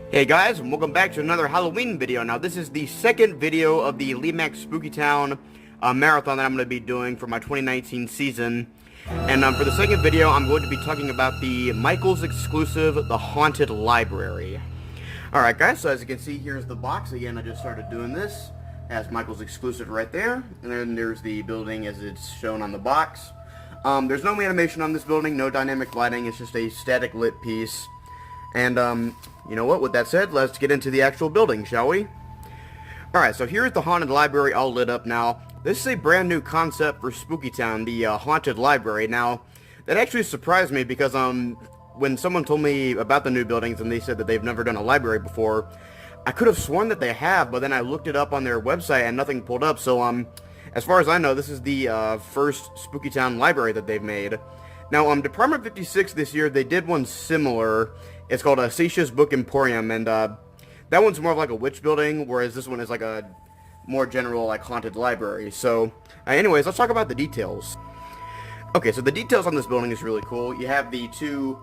Hey guys, and welcome back to another Halloween video. Now this is the second video of the Lemax Spooky Town marathon that I'm going to be doing for my 2019 season. And for the second video, I'm going to be talking about the Michael's exclusive, The Haunted Library. Alright guys, so as you can see, here's the box. Again, I just started doing this. It has Michael's exclusive right there. And then there's the building as it's shown on the box. There's no animation on this building, no dynamic lighting. It's just a static lit piece. And, you know what, with that said, let's get into the actual building, shall we? Alright, so here's the Haunted Library all lit up now. This is a brand new concept for Spooky Town, the Haunted Library. Now, that actually surprised me because, when someone told me about the new buildings and they said that they've never done a library before, I could have sworn that they have, but then I looked it up on their website and nothing pulled up. So, as far as I know, this is the first Spooky Town library that they've made. Now, Department 56 this year, they did one similar. It's called Seisha's Book Emporium, and that one's more of like a witch building, whereas this one is like a more general, like, haunted library. So, anyways, let's talk about the details. Okay, so the details on this building is really cool. You have the two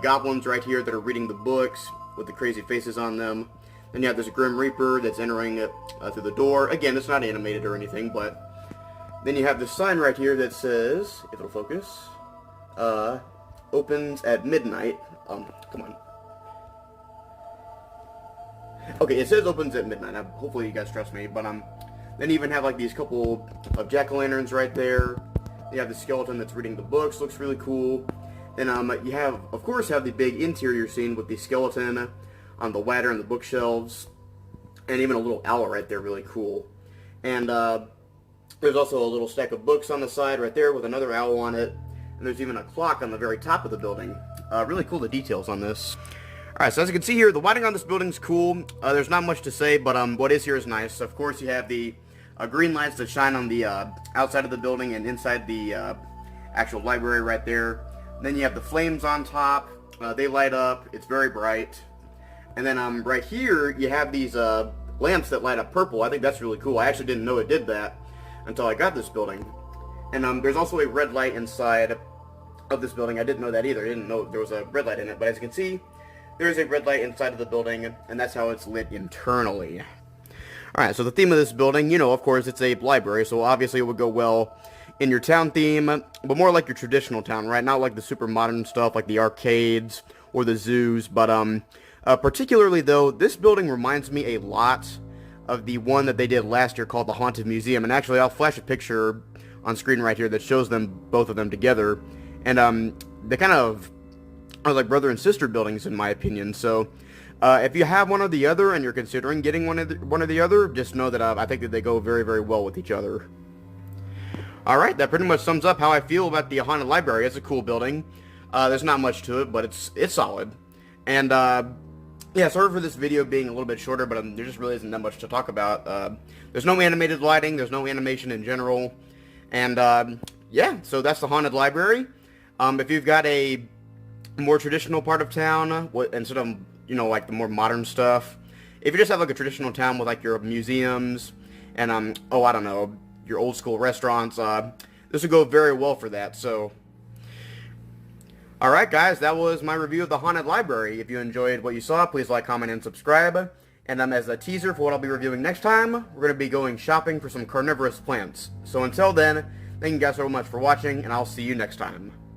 goblins right here that are reading the books with the crazy faces on them. Then you have this Grim Reaper that's entering through the door. Again, it's not animated or anything, but then you have this sign right here that says, if it'll focus, opens at midnight. Come on. Okay, it says opens at midnight. Hopefully you guys trust me, but then you even have like these couple of jack-o'-lanterns right there. You have the skeleton that's reading the books, looks really cool. Then you have, of course, the big interior scene with the skeleton on the ladder and the bookshelves, and even a little owl right there, really cool. And there's also a little stack of books on the side right there with another owl on it, and there's even a clock on the very top of the building. Really cool, the details on this. Alright, so as you can see here, the lighting on this building's cool. There's not much to say, but what is here is nice. Of course, you have the green lights that shine on the outside of the building and inside the actual library right there. Then you have the flames on top. They light up. It's very bright. And then right here, you have these lamps that light up purple. I think that's really cool. I actually didn't know it did that until I got this building. And there's also a red light inside of this building. I didn't know that either. I didn't know there was a red light in it. But as you can see, there is a red light inside of the building, and that's how it's lit internally. Alright, so the theme of this building, you know, of course, it's a library, so obviously it would go well in your town theme, but more like your traditional town, right? Not like the super modern stuff like the arcades or the zoos, but particularly, though, this building reminds me a lot of the one that they did last year called the Haunted Museum, and actually I'll flash a picture on screen right here that shows them, both of them together, and they kind of are like brother and sister buildings in my opinion. So if you have one or the other and you're considering getting one or the other, just know that I think that they go very, very well with each other. Alright, that pretty much sums up how I feel about the Haunted Library. It's a cool building. There's not much to it, but it's solid. And yeah, sorry for this video being a little bit shorter, but there just really isn't that much to talk about. There's no animated lighting, there's no animation in general. And yeah, so that's the Haunted Library. If you've got a more traditional part of town, instead of, you know, like the more modern stuff, if you just have like a traditional town with like your museums and oh, I don't know, your old school restaurants, this would go very well for that. So alright guys, that was my review of the Haunted Library. If you enjoyed what you saw, please like, comment, and subscribe. And as a teaser for what I'll be reviewing next time, we're going to be going shopping for some carnivorous plants. So until then, thank you guys so much for watching, and I'll see you next time.